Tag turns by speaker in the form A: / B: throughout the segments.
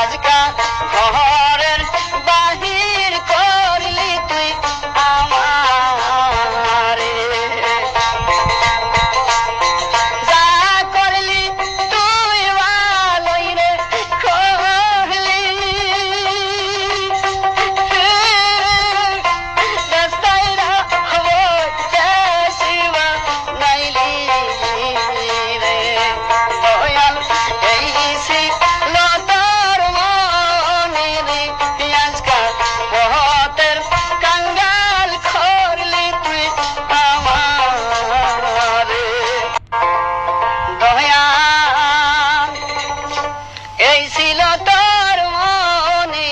A: আজকা ঘরের বাহির করলি তুই আমারে যা করলি তুই ভালোই রে করলি রাস্তায় হবো শিবা নাইলি রে দয়াল এই ছিল তোর মনে রে আজকা পথের কাঙ্গাল করলি তুই আমারে দয়াল এই ছিল তোর মনে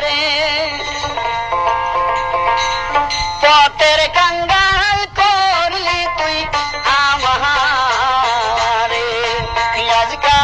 A: রে পথের কাঙ্গাল করলি তুই আমারে আজকা